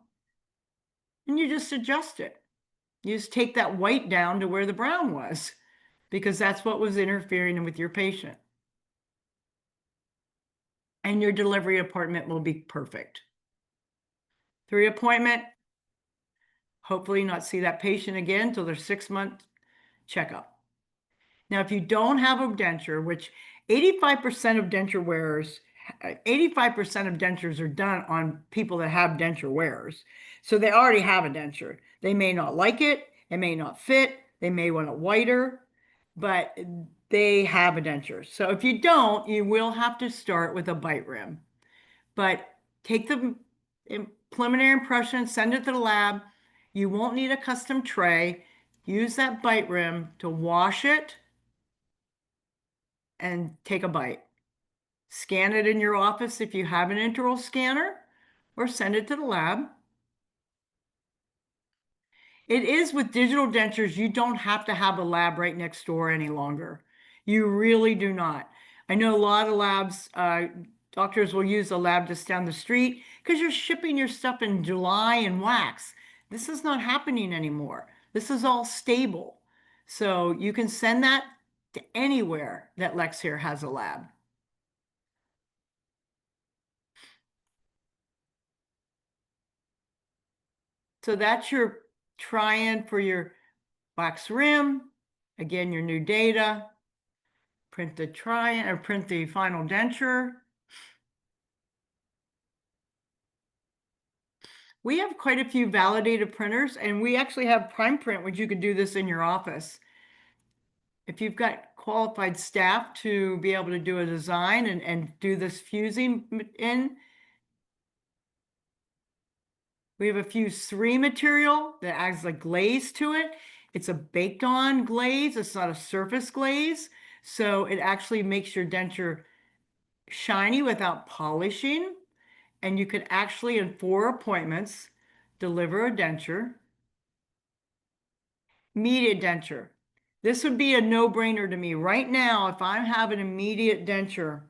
and you just adjust it. You just take that white down to where the brown was, because that's what was interfering with your patient. And your delivery appointment will be perfect. 3 appointment, hopefully not see that patient again until their 6-month checkup. Now, if you don't have a denture, which 85% of denture wearers, 85% of dentures are done on people that have denture wearers. So they already have a denture. They may not like it. It may not fit. They may want it whiter, but they have a denture. So if you don't, you will have to start with a bite rim. But take the preliminary impression, send it to the lab. You won't need a custom tray. Use that bite rim to wash it and take a bite. Scan it in your office if you have an intraoral scanner, or send it to the lab. It is with digital dentures, you don't have to have a lab right next door any longer. You really do not. I know a lot of labs, doctors will use a lab just down the street because you're shipping your stuff in July and wax. This is not happening anymore. This is all stable. So you can send that to anywhere that Lexir has a lab. So that's your try-in for your wax rim. Again, your new data. Print the try-in or print the final denture. We have quite a few validated printers, and we actually have Prime Print, which you could do this in your office. If you've got qualified staff to be able to do a design and do this fusing in, we have a Fuse 3 material that adds a glaze to it. It's a baked on glaze. It's not a surface glaze. So it actually makes your denture shiny without polishing. And you could actually, in 4 appointments, deliver a denture. Immediate denture. This would be a no-brainer to me. Right now, if I have an immediate denture,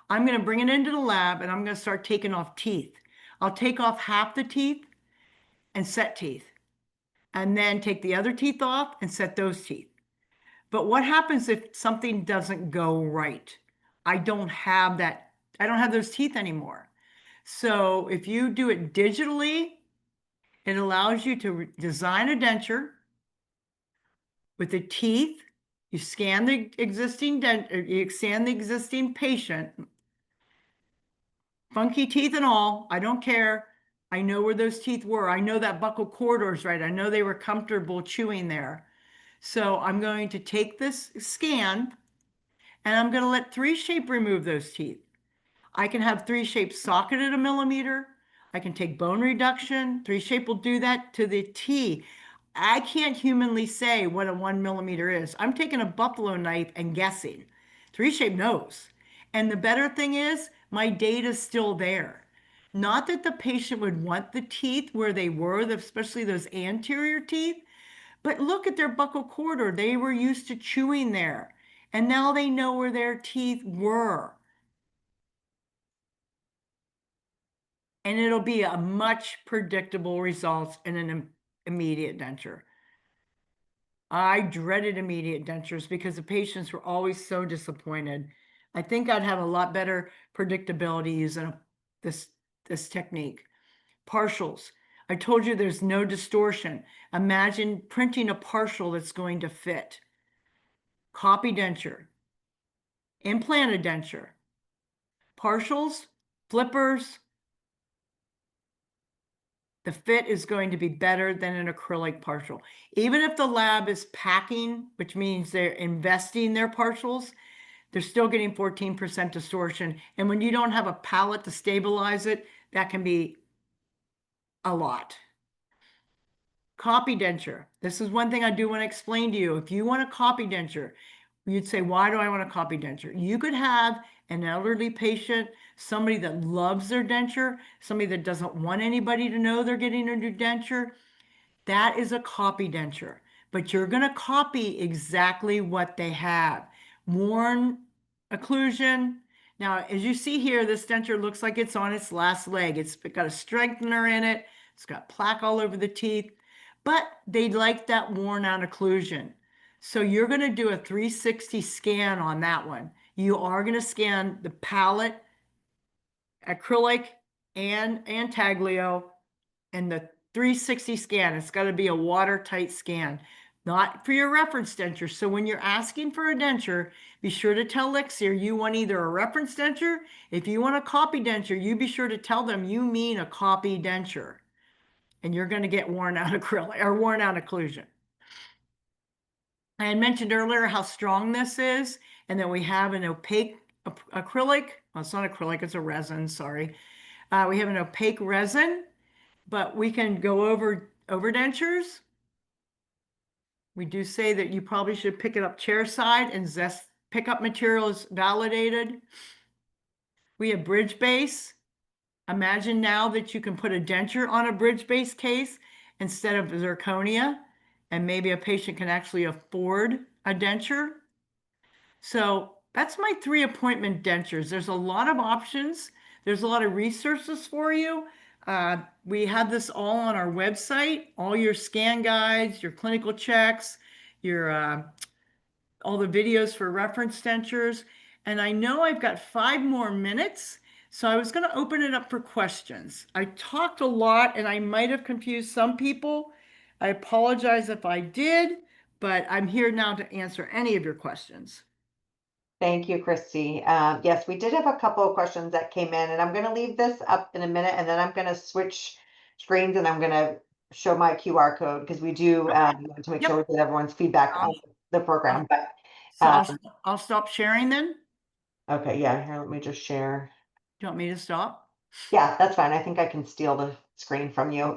I'm going to bring it into the lab and I'm going to start taking off teeth. I'll take off half the teeth and set teeth, and then take the other teeth off and set those teeth. But what happens if something doesn't go right? I don't have those teeth anymore. So if you do it digitally, it allows you to design a denture with the teeth. You scan the existing patient, funky teeth and all. I don't care. I know where those teeth were. I know that buccal corridor's right. I know they were comfortable chewing there. So I'm going to take this scan and I'm going to let 3Shape remove those teeth. I can have 3Shape socketed a millimeter. I can take bone reduction. 3Shape will do that to the T. I can't humanly say what a 1 millimeter is. I'm taking a buffalo knife and guessing. 3Shape knows. And the better thing is, my data's still there. Not that the patient would want the teeth where they were, especially those anterior teeth, but look at their buccal corridor. They were used to chewing there, and now they know where their teeth were. And it'll be a much predictable results in an immediate denture. I dreaded immediate dentures because the patients were always so disappointed. I think I'd have a lot better predictability using this technique. Partials. I told you there's no distortion. Imagine printing a partial that's going to fit. Copy denture. Implanted denture. Partials, flippers. The fit is going to be better than an acrylic partial. Even if the lab is packing, which means they're investing their partials, they're still getting 14% distortion. And when you don't have a palate to stabilize it, that can be a lot. Copy denture. This is one thing I do want to explain to you. If you want a copy denture, you'd say, why do I want a copy denture? You could have an elderly patient, somebody that loves their denture, somebody that doesn't want anybody to know they're getting a new denture. That is a copy denture, but you're going to copy exactly what they have. Worn occlusion. Now, as you see here, this denture looks like it's on its last leg. It's got a strengthener in it. It's got plaque all over the teeth, but they like that worn out occlusion. So you're going to do a 360 scan on that one. You are going to scan the palate, acrylic, and antaglio, and the 360 scan. It's got to be a watertight scan, not for your reference denture. So when you're asking for a denture, be sure to tell Lexir you want either a reference denture. If you want a copy denture, you be sure to tell them you mean a copy denture, and you're going to get worn out acrylic or worn out occlusion. I had mentioned earlier how strong this is, and then we have an opaque acrylic. Well, it's not acrylic, it's a resin, sorry. We have an opaque resin, but we can go over dentures. We do say that you probably should pick it up chair side, and zest pickup material is validated. We have bridge base. Imagine now that you can put a denture on a bridge base case instead of zirconia, and maybe a patient can actually afford a denture. So that's my 3 appointment dentures. There's a lot of options. There's a lot of resources for you. We have this all on our website, all your scan guides, your clinical checks, your all the videos for reference dentures. And I know I've got 5 more minutes, so I was going to open it up for questions. I talked a lot and I might have confused some people. I apologize if I did, but I'm here now to answer any of your questions. Thank you, Christy. Yes, we did have a couple of questions that came in, and I'm going to leave this up in a minute, and then I'm going to switch screens and I'm going to show my QR code because we do want to make sure we get everyone's feedback on the program. But So I'll stop sharing then? okay, yeah, here, let me just share. Do you want me to stop? Yeah, that's fine. I think I can steal the screen from you.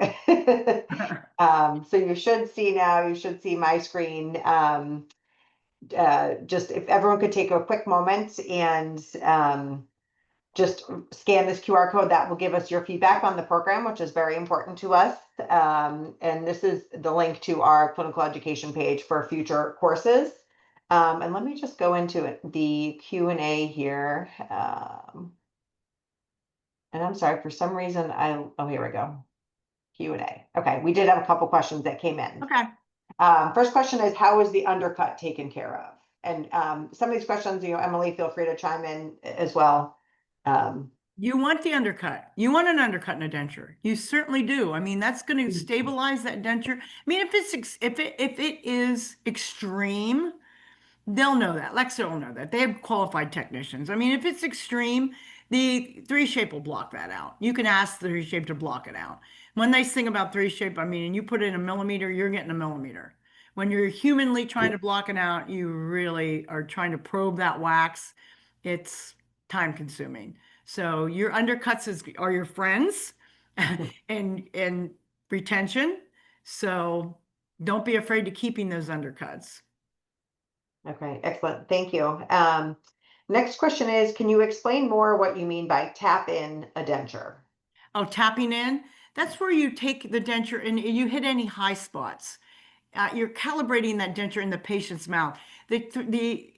So you should see now, you should see my screen. Just if everyone could take a quick moment and just scan this QR code, that will give us your feedback on the program, which is very important to us. And this is the link to our clinical education page for future courses. And let me just go into it, the Q&A here. And I'm sorry, for some reason, oh, here we go. Q&A. Okay, we did have a couple questions that came in. Okay. First question is, how is the undercut taken care of? And some of these questions, Emily, feel free to chime in as well. You want the undercut. You want an undercut in a denture. You certainly do. I mean, that's going to stabilize that denture. I mean, if it is extreme, they'll know that. Lexia will know that. They have qualified technicians. I mean, if it's extreme, the 3Shape will block that out. You can ask the 3Shape to block it out. One nice thing about 3Shape, I mean, and you put in a millimeter, you're getting a millimeter. When you're humanly trying to block it out, you really are trying to probe that wax. It's time consuming. So your undercuts are your friends and retention. So don't be afraid to keeping those undercuts. Okay, excellent. Thank you. Next question is, can you explain more what you mean by tap in a denture? Oh, tapping in, that's where you take the denture and you hit any high spots. You're calibrating that denture in the patient's mouth. The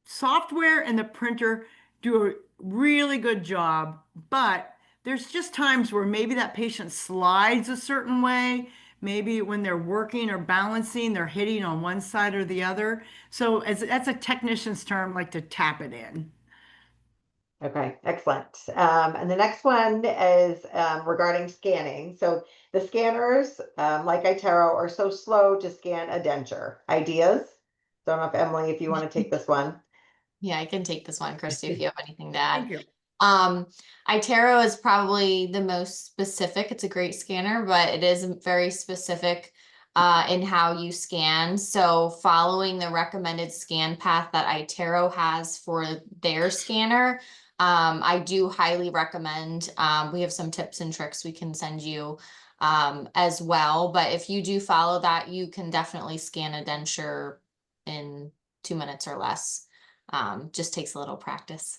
software and the printer do a really good job, but there's just times where maybe that patient slides a certain way. Maybe when they're working or balancing, they're hitting on one side or the other. So that's a technician's term, like to tap it in. Okay, excellent. And the next one is regarding scanning. So the scanners, like iTero, are so slow to scan a denture. Ideas? Don't know if Emily, if you want to take this one. Yeah, I can take this one, Christy, if you have anything to add. Thank you. iTero is probably the most specific. It's a great scanner, but it is very specific in how you scan. So following the recommended scan path that iTero has for their scanner, I do highly recommend. We have some tips and tricks we can send you as well. But if you do follow that, you can definitely scan a denture in 2 minutes or less. Just takes a little practice.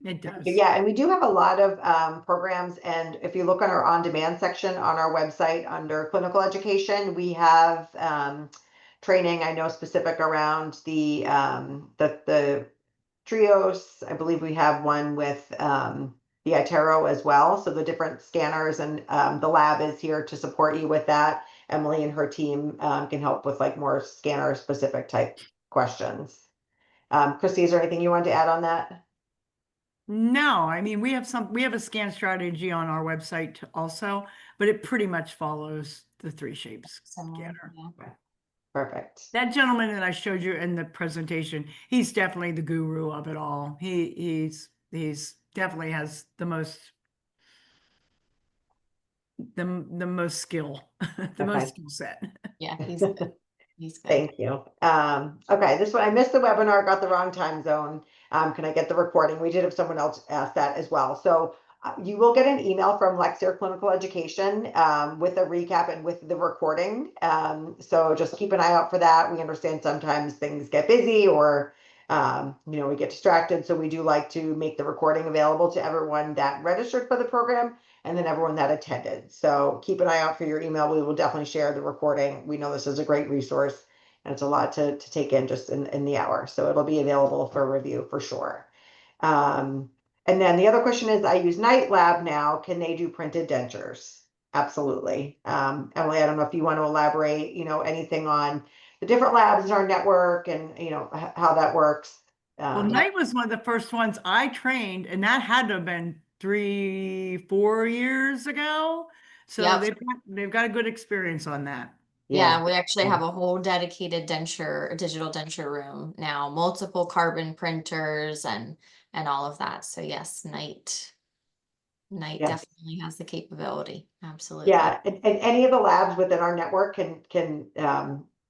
It does. Yeah, and we do have a lot of programs. And if you look on our on-demand section on our website under clinical education, we have training, I know, specific around the Trios. I believe we have one with the iTero as well. So the different scanners, and the lab is here to support you with that. Emily and her team can help with like more scanner specific type questions. Christy, is there anything you want to add on that? No, I mean, we have a scan strategy on our website also, but it pretty much follows the 3Shapes Similar, scanner. yeah. Perfect. That gentleman that I showed you in the presentation, he's definitely the guru of it all. He's definitely has the most skill, the most Okay. skill set. Yeah, he's good. He's good. Thank you. Okay, this one, I missed the webinar, got the wrong time zone. Can I get the recording? We did have someone else ask that as well. So you will get an email from Lexir Clinical Education with a recap and with the recording. So just keep an eye out for that. We understand sometimes things get busy or we get distracted. So we do like to make the recording available to everyone that registered for the program and then everyone that attended. So keep an eye out for your email. We will definitely share the recording. We know this is a great resource and it's a lot to take in just in the hour. So it'll be available for review for sure. And then the other question is, I use Night Lab now. Can they do printed dentures? Absolutely. Emily, I don't know if you want to elaborate, anything on the different labs in our network and, how that works. Well, Knight was one of the first ones I trained, and that had to have been 3-4 years ago. So Yep. they've got a good experience on that. Yeah, we actually have a whole dedicated digital denture room now, multiple carbon printers and all of that. So yes, Night Yes. definitely has the capability. Absolutely. Yeah, and any of the labs within our network can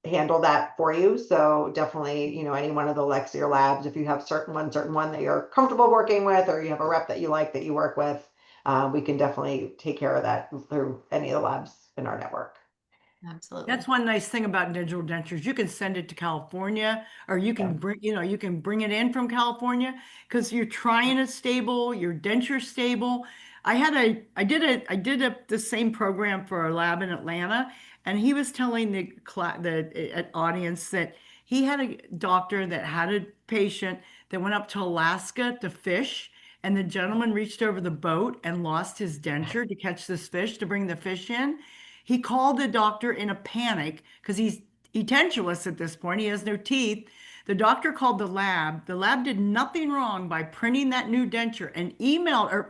handle that for you. So definitely, any one of the Lexir labs, if you have certain one that you're comfortable working with, or you have a rep that you like that you work with, we can definitely take care of that through any of the labs in our network. Absolutely. That's one nice thing about digital dentures. You can send it to California, or you can bring it in from California because you're trying it stable, your denture stable. I did the same program for a lab in Atlanta, and he was telling the audience that he had a doctor that had a patient that went up to Alaska to fish, and the gentleman reached over the boat and lost his denture to catch this fish to bring the fish in. He called the doctor in a panic because he's edentulous at this point. He has no teeth. The doctor called the lab. The lab did nothing wrong by printing that new denture and emailed or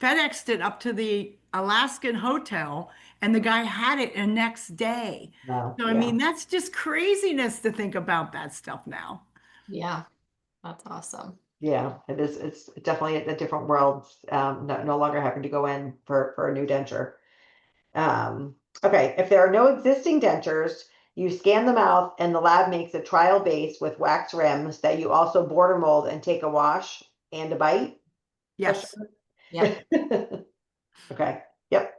FedExed it up to the Alaskan hotel, and the guy had it the next day. Wow. So, I mean, that's just craziness to think about that stuff now. Yeah, that's awesome. Yeah, it is. It's definitely a different world. No longer having to go in for a new denture. Okay, if there are no existing dentures, you scan the mouth and the lab makes a trial base with wax rims that you also border mold and take a wash and a bite. Yes. Yep. Okay. Yep.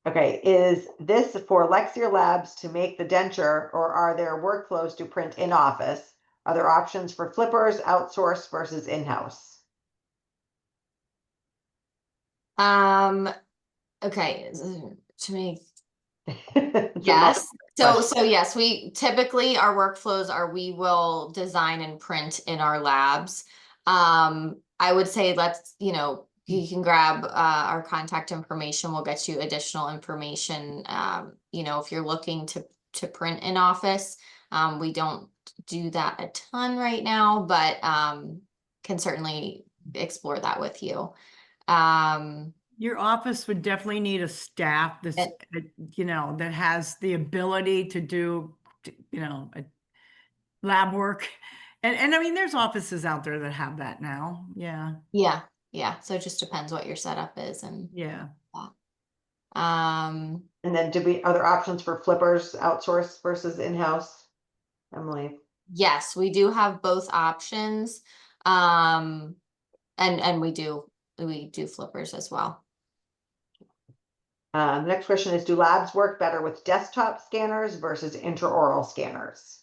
Okay. Is this for Lexir Labs to make the denture, or are there workflows to print in office? Are there options for flippers, outsource versus in-house? Okay, to me, It's a yes. So, multi-question. yes, we typically, our workflows are, we will design and print in our labs. I would say let's, you can grab, our contact information. We'll get you additional information. If you're looking to print in office, we don't do that a ton right now, but, can certainly explore that with you. Your office would definitely need a staff that's, It- that has the ability to do, lab work. And I mean, there's offices out there that have that now. Yeah. yeah. So it just depends what your setup is and Yeah. that. Um, And then are there options for flippers outsourced versus in-house? Emily? yes, we do have both options. And we do flippers as well. The next question is, do labs work better with desktop scanners versus intraoral scanners?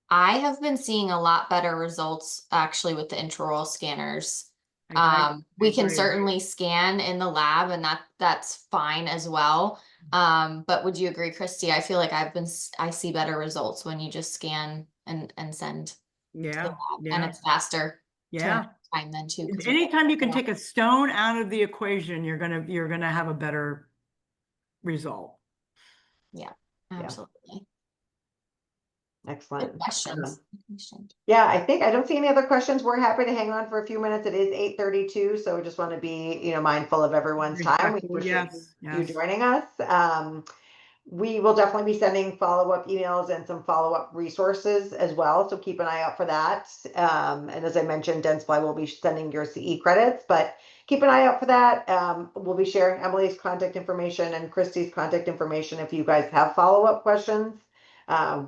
I have been seeing a lot better results actually with the intraoral scanners. I We can agree. certainly scan in the lab and that's fine as well. But would you agree, Christy? I feel like I see better results when you just scan and send to the Yeah. lab, and Yeah. it's faster Yeah. time then too. 'Cause Anytime you can take a stone out of the equation, you're gonna have a better result. Yeah, Yeah. absolutely. Excellent. Good questions. Good questions. Yeah, I don't see any other questions. We're happy to hang on for a few minutes. It is 8:32, so we just want to be, mindful of everyone's time. We Respectful, appreciate yes, you yes. joining us. We will definitely be sending follow-up emails and some follow-up resources as well, so keep an eye out for that. And as I mentioned, Dentsply will be sending your CE credits, but keep an eye out for that. We'll be sharing Emily's contact information and Christy's contact information if you guys have follow-up questions.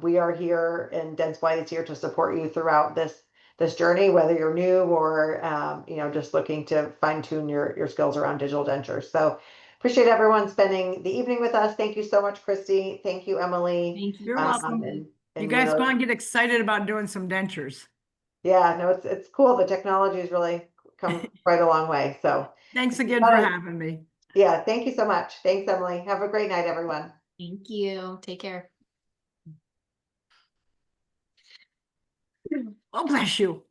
We are here, and Dentsply is here to support you throughout this journey, whether you're new or just looking to fine-tune your skills around digital dentures. So appreciate everyone spending the evening with us. Thank you so much, Christy. Thank you, Emily. Thank you. You're welcome. You And guys go and get excited about doing some dentures. yeah, no, it's cool. The technology has really come quite a long way. So Thanks again for having me. yeah, thank you so much. Thanks, Emily. Have a great night, everyone. Thank you. Take care. Oh, bless you.